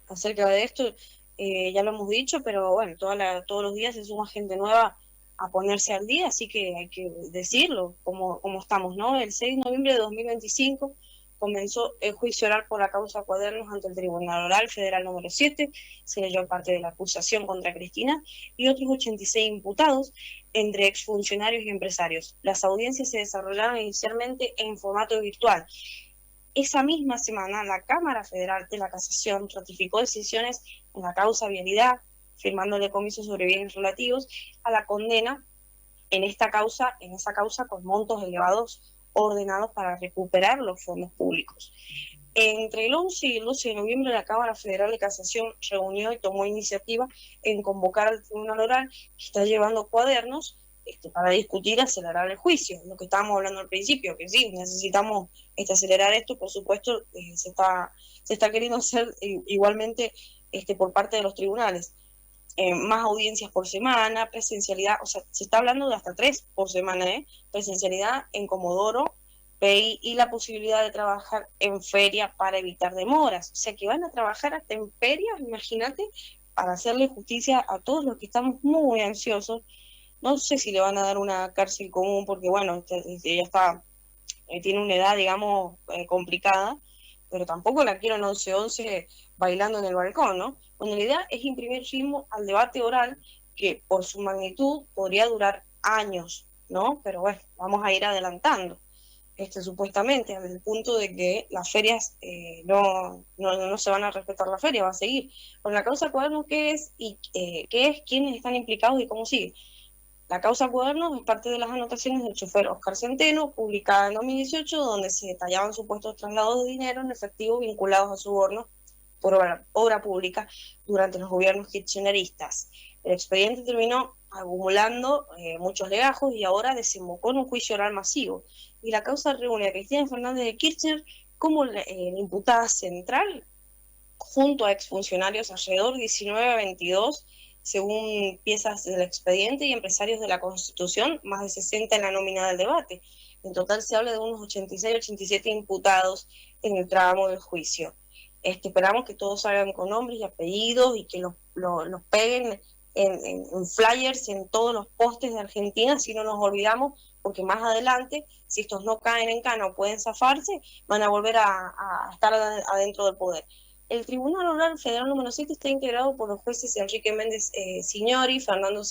Speaker 2: acerca de esto, ya lo hemos dicho, pero bueno, todos los días se suma gente nueva a ponerse al día, así que hay que decirlo, como estamos, ¿no? El 6 de noviembre de 2025 comenzó el juicio oral por la causa Cuadernos ante el Tribunal Oral Federal número 7, se leyó parte de la acusación contra Cristina y otros 86 imputados, entre exfuncionarios y empresarios. Las audiencias se desarrollaron inicialmente en formato virtual. Esa misma semana, la Cámara Federal de la Casación ratificó decisiones en la causa Vialidad, firmando el decomiso sobre bienes relativos a la condena en esa causa con montos elevados ordenados para recuperar los fondos públicos. Entre el 11 y el 12 de noviembre, la Cámara Federal de Casación reunió y tomó iniciativa en convocar al Tribunal Oral, que está llevando Cuadernos, para discutir y acelerar el juicio. Lo que estábamos hablando al principio, que sí, necesitamos acelerar esto, por supuesto, se está queriendo hacer igualmente por parte de los tribunales. Más audiencias por semana, presencialidad, o sea, se está hablando de hasta 3 por semana, presencialidad en Comodoro, PI, y la posibilidad de trabajar en feria para evitar demoras. O sea, que van a trabajar hasta en ferias, imagínate, para hacerle justicia a todos los que estamos muy ansiosos. No sé si le van a dar una cárcel común, porque bueno, ella está, tiene una edad, digamos, complicada, pero tampoco la quiero en 11-11 bailando en el balcón, ¿no? Bueno, la idea es imprimir ritmo al debate oral, que por su magnitud podría durar años, ¿no? Pero bueno, vamos a ir adelantando. Supuestamente, desde el punto de que las ferias no se van a respetar, la feria va a seguir. Con la causa Cuadernos, ¿qué es? ¿Quiénes están implicados y cómo sigue? La causa Cuadernos es parte de las anotaciones del chofer Oscar Centeno, publicada en 2018, donde se detallaban supuestos traslados de dinero en efectivo vinculados a sobornos por obra pública durante los gobiernos kirchneristas. El expediente terminó acumulando muchos legajos y ahora desembocó en un juicio oral masivo. Y la causa reúne a Cristina Fernández de Kirchner como la imputada central, junto a exfuncionarios alrededor de 19 a 22, según piezas del expediente, y empresarios de la Constitución, más de 60 en la nómina del debate. En total se habla de unos 86, 87 imputados en el tramo del juicio. Esperamos que todos salgan con nombres y apellidos y que los peguen en flyers, en todos los postes de Argentina, si no nos olvidamos, porque más adelante, si estos no caen en cana o pueden zafarse, van a volver a estar adentro del poder. El Tribunal Oral Federal número 7 está integrado por los jueces Enrique Méndez Signori, Fernando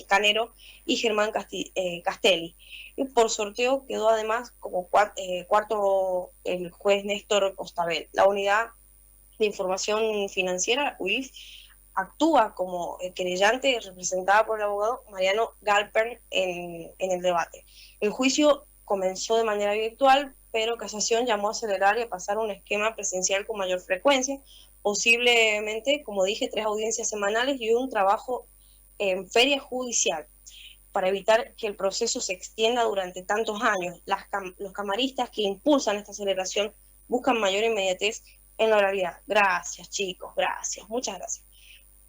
Speaker 2: Canero y Germán Castelli. Y por sorteo quedó además como cuarto el juez Néstor Costabel. La Unidad de Información Financiera, UIF, actúa como querellante representada por el abogado Mariano Galpern en el debate. El juicio comenzó de manera virtual, pero Casación llamó a acelerar y a pasar a un esquema presencial con mayor frecuencia, posiblemente, como dije, 3 audiencias semanales y un trabajo en feria judicial, para evitar que el proceso se extienda durante tantos años. Los camaristas que impulsan esta aceleración buscan mayor inmediatez en la oralidad. Gracias, chicos, gracias, muchas gracias.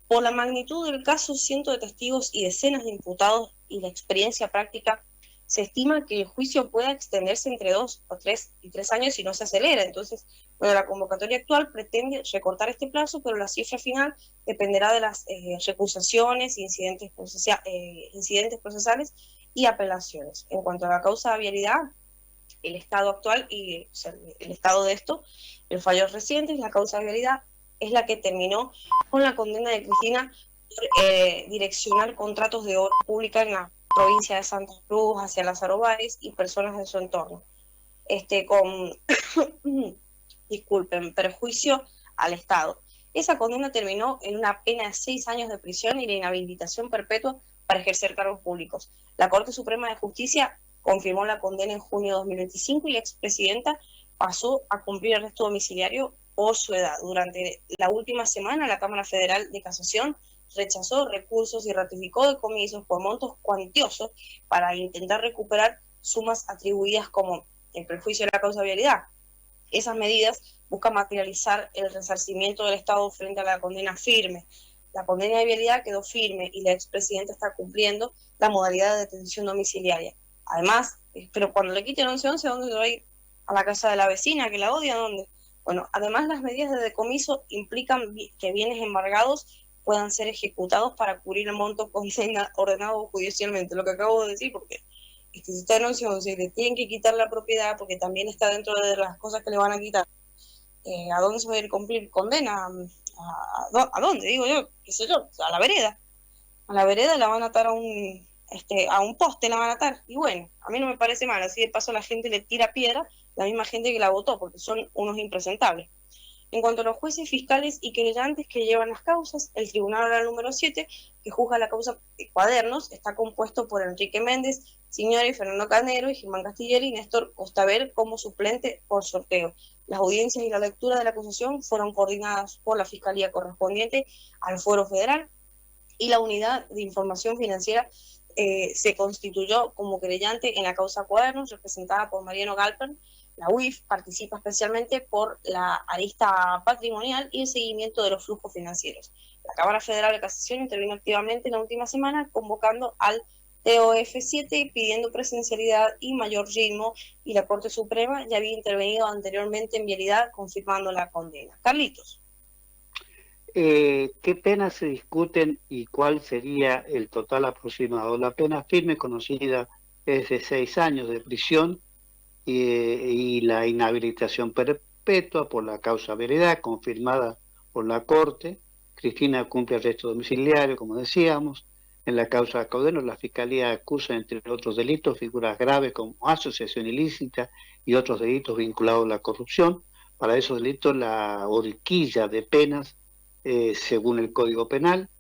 Speaker 2: Por la magnitud del caso, cientos de testigos y decenas de imputados y la experiencia práctica, se estima que el juicio pueda extenderse entre 2 o 3 años si no se acelera. Entonces, bueno, la convocatoria actual pretende recortar este plazo, pero la cifra final dependerá de las recusaciones, incidentes procesales y apelaciones. En cuanto a la causa de vialidad, el estado actual y el estado de esto, el fallo reciente, la causa de vialidad es la que terminó con la condena de Cristina por direccionar contratos de obra pública en la provincia de Santa Cruz hacia Lázaro Báez y personas de su entorno, con perjuicio al Estado. Esa condena terminó en una pena de 6 años de prisión y la inhabilitación perpetua para ejercer cargos públicos. La Corte Suprema de Justicia confirmó la condena en junio de 2025 y la expresidenta pasó a cumplir arresto domiciliario por su edad. Durante la última semana, la Cámara Federal de Casación rechazó recursos y ratificó decomisos por montos cuantiosos para intentar recuperar sumas atribuidas como el perjuicio de la causa de vialidad. Esas medidas buscan materializar el resarcimiento del Estado frente a la condena firme. La condena de vialidad quedó firme y la expresidenta está cumpliendo la modalidad de detención domiciliaria. Además, pero cuando le quiten 1111, ¿dónde va a ir? ¿A la casa de la vecina que la odia? ¿Dónde? Bueno, además las medidas de decomiso implican que bienes embargados puedan ser ejecutados para cubrir el monto ordenado judicialmente, lo que acabo de decir, porque si está en 1111 y le tienen que quitar la propiedad porque también está dentro de las cosas que le van a quitar, ¿a dónde se va a ir a cumplir condena? ¿A dónde? Digo yo, qué sé yo, a la vereda. A la vereda la van a atar a un poste, la van a atar. Y bueno, a mí no me parece mal, así de paso la gente le tira piedra, la misma gente que la votó, porque son unos impresentables. En cuanto a los jueces, fiscales y querellantes que llevan las causas, el Tribunal Oral número 7, que juzga la causa de Cuadernos, está compuesto por Enrique Méndez, Signori, Fernando Canero y Germán Castillery y Néstor Costaver como suplente por sorteo. Las audiencias y la lectura de la acusación fueron coordinadas por la Fiscalía correspondiente al Fuero Federal y la Unidad de Información Financiera se constituyó como querellante en la causa Cuadernos, representada por Mariano Galper. La UIF participa especialmente por la arista patrimonial y el seguimiento de los flujos financieros. La Cámara Federal de Casación intervino activamente en la última semana, convocando al TOF7 pidiendo presencialidad y mayor ritmo, y la Corte Suprema ya había intervenido anteriormente en vialidad, confirmando la condena. Carlitos.
Speaker 1: ¿Qué penas se discuten y cuál sería el total aproximado? La pena firme conocida es de 6 años de prisión y la inhabilitación perpetua por la causa veredad, confirmada por la Corte. Cristina cumple arresto domiciliario, como decíamos. En la causa Cuadernos, la Fiscalía acusa, entre otros delitos, figuras graves como asociación ilícita y otros delitos vinculados a la corrupción. Para esos delitos, la horquilla de penas, según el Código Penal,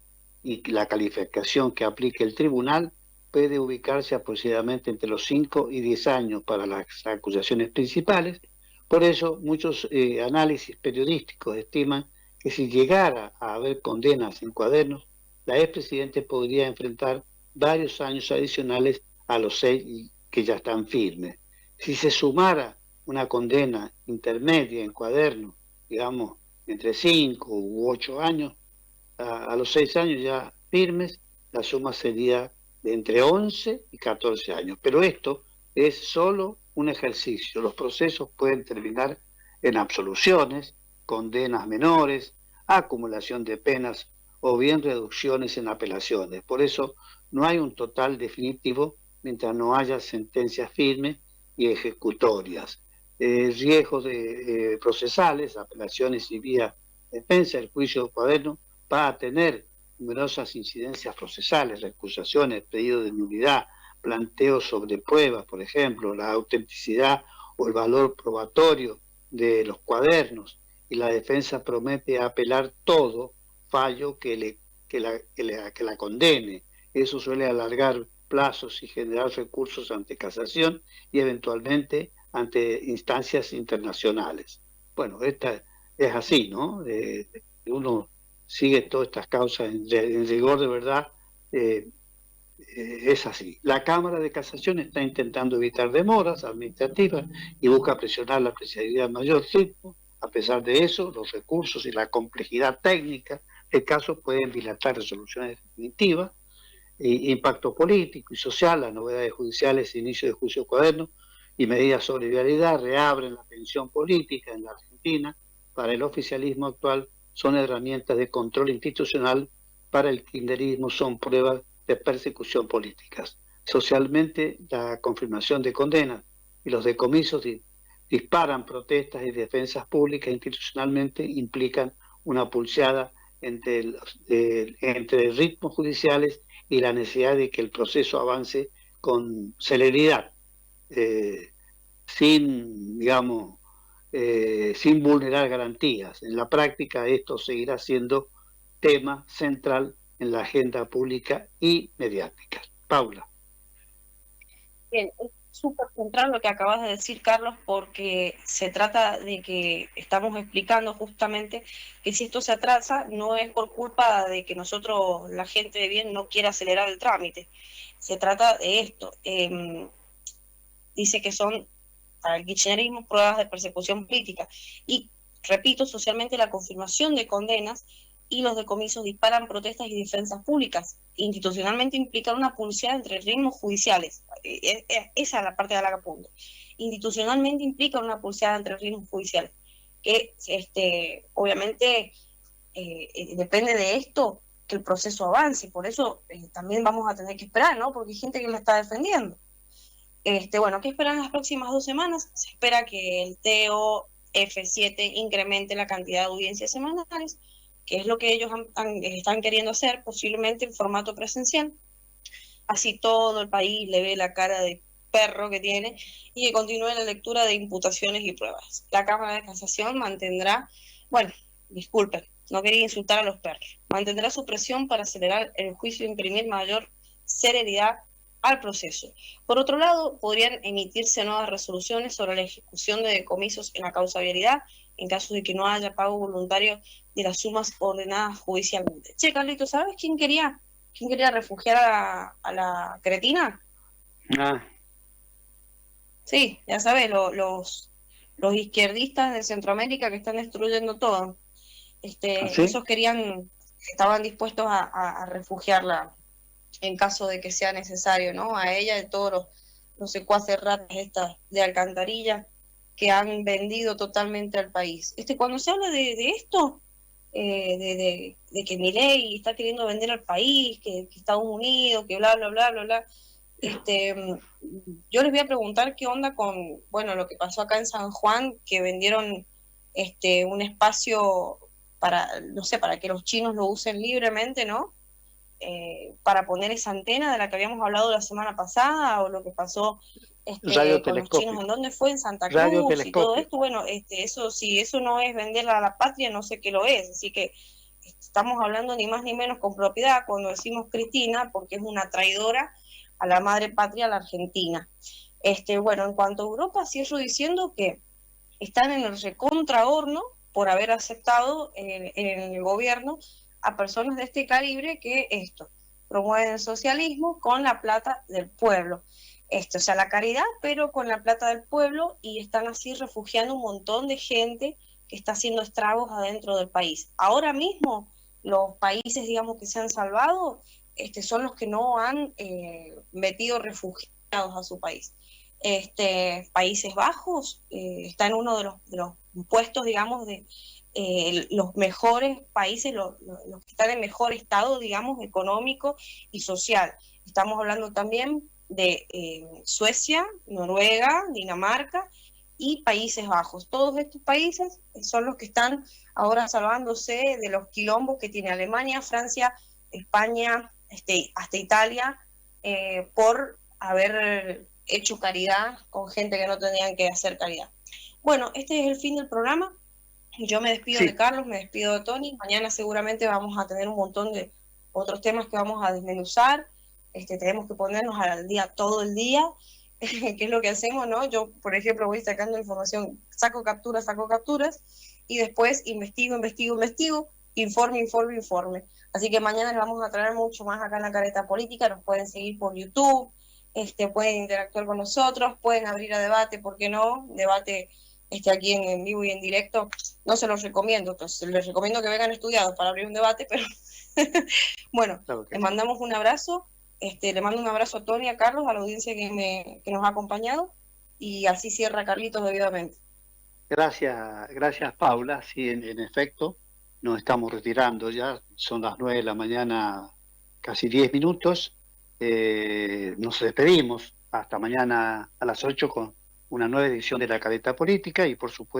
Speaker 1: y la calificación que aplique el tribunal, puede ubicarse aproximadamente entre los 5 y 10 años para las acusaciones principales. Por eso, muchos análisis periodísticos estiman que si llegara a haber condenas en Cuadernos, la expresidente podría enfrentar varios años adicionales a los 6 que ya están firmes. Si se sumara una condena intermedia en Cuadernos, digamos, entre 5 u 8 años, a los 6 años ya firmes, la suma sería de entre 11 y 14 años. Pero esto es solo un ejercicio. Los procesos pueden terminar en absoluciones, condenas menores, acumulación de penas o bien reducciones en apelaciones. Por eso no hay un total definitivo mientras no haya sentencias firmes y ejecutorias. Riesgos procesales, apelaciones y vía defensa. El juicio de Cuadernos va a tener numerosas incidencias procesales, recusaciones, pedidos de nulidad, planteos sobre pruebas, por ejemplo, la autenticidad o el valor probatorio de los cuadernos, y la defensa promete apelar todo fallo que la condene. Eso suele alargar plazos y generar recursos ante casación y eventualmente ante instancias internacionales. Bueno, esta es así, ¿no? Uno sigue todas estas causas en rigor de verdad, es así. La Cámara de Casación está intentando evitar demoras administrativas y busca presionar la apreciabilidad a mayor ritmo. A pesar de eso, los recursos y la complejidad técnica del caso pueden dilatar resoluciones definitivas. Impacto político y social, las novedades judiciales, inicio de juicio Cuadernos y medidas sobre vialidad reabren la tensión política en la Argentina. Para el oficialismo actual son herramientas de control institucional, para el kirchnerismo son pruebas de persecución políticas. Socialmente, la confirmación de condenas y los decomisos disparan protestas y defensas públicas. Institucionalmente implican una pulseada entre ritmos judiciales y la necesidad de que el proceso avance con celeridad, sin vulnerar garantías. En la práctica, esto seguirá siendo tema central en la agenda pública y mediática. Paula.
Speaker 2: Bien, súper central lo que acabas de decir, Carlos, porque se trata de que estamos explicando justamente que si esto se atrasa no es por culpa de que nosotros, la gente de bien, no quiera acelerar el trámite. Se trata de esto. Dice que son, para el kirchnerismo, pruebas de persecución política. Y, repito, socialmente la confirmación de condenas y los decomisos disparan protestas y defensas públicas. Institucionalmente implican una pulseada entre ritmos judiciales. Esa es la parte de la que apunto. Institucionalmente implica una pulseada entre ritmos judiciales, que obviamente depende de esto que el proceso avance. Por eso también vamos a tener que esperar, ¿no? Porque hay gente que la está defendiendo. Bueno, ¿qué esperan las próximas 2 semanas? Se espera que el TOF7 incremente la cantidad de audiencias semanales, que es lo que ellos están queriendo hacer, posiblemente en formato presencial. Así todo el país le ve la cara de perro que tiene y que continúe la lectura de imputaciones y pruebas. La Cámara de Casación mantendrá, bueno, disculpen, no quería insultar a los perros, mantendrá su presión para acelerar el juicio e imprimir mayor celeridad al proceso. Por otro lado, podrían emitirse nuevas resoluciones sobre la ejecución de decomisos en la causa vialidad en caso de que no haya pago voluntario de las sumas ordenadas judicialmente. Che, Carlito, ¿sabes quién quería refugiar a la cretina?
Speaker 1: Ah.
Speaker 2: Sí, ya sabes, los izquierdistas de Centroamérica que están destruyendo todo.
Speaker 1: ¿Sí?
Speaker 2: Esos estaban dispuestos a refugiarla en caso de que sea necesario, ¿no? A ella, de todos los secuaces ratas estas de Alcantarilla que han vendido totalmente al país. Cuando se habla de esto, de que Milei está queriendo vender al país, que Estados Unidos, que bla, bla, bla, bla, bla, yo les voy a preguntar qué onda con, bueno, lo que pasó acá en San Juan, que vendieron un espacio para, no sé, para que los chinos lo usen libremente, ¿no? Para poner esa antena de la que habíamos hablado la semana pasada, o lo que pasó con los chinos, ¿en dónde fue? En Santa Cruz y todo esto. Bueno, eso, si eso no es venderla a la patria, no sé qué lo es. Así que estamos hablando ni más ni menos con propiedad cuando decimos Cristina, porque es una traidora a la madre patria, a la Argentina. Bueno, en cuanto a Europa, cierro diciendo que están en el recontra horno por haber aceptado en el gobierno a personas de este calibre que promueven el socialismo con la plata del pueblo. O sea, la caridad, pero con la plata del pueblo, y están así refugiando un montón de gente que está haciendo estragos adentro del país. Ahora mismo, los países, digamos, que se han salvado, son los que no han metido refugiados a su país. Países Bajos está en uno de los puestos, digamos, de los mejores países, los que están en mejor estado, digamos, económico y social. Estamos hablando también de Suecia, Noruega, Dinamarca y Países Bajos. Todos estos países son los que están ahora salvándose de los quilombos que tiene Alemania, Francia, España, hasta Italia, por haber hecho caridad con gente que no tenían que hacer caridad. Bueno, este es el fin del programa. Yo me despido de Carlos, me despido de Tony. Mañana seguramente vamos a tener un montón de otros temas que vamos a desmenuzar. Tenemos que ponernos al día todo el día, que es lo que hacemos, ¿no? Yo, por ejemplo, voy sacando información, saco capturas, y después investigo, informe. Así que mañana les vamos a traer mucho más acá en La Careta Política. Nos pueden seguir por YouTube, pueden interactuar con nosotros, pueden abrir a debate, ¿por qué no? Debate aquí en vivo y en directo, no se los recomiendo, pues les recomiendo que vengan estudiados para abrir un debate, pero bueno, claro les mandamos un abrazo, le mando un abrazo a Tony, a Carlos, a la audiencia que nos ha acompañado, y así cierra Carlitos debidamente.
Speaker 1: Gracias Paula, sí, en efecto, nos estamos retirando ya, son las 9 de la mañana, casi 10 minutos, nos despedimos, hasta mañana a las 8 con una nueva edición de La Careta Política y por supuesto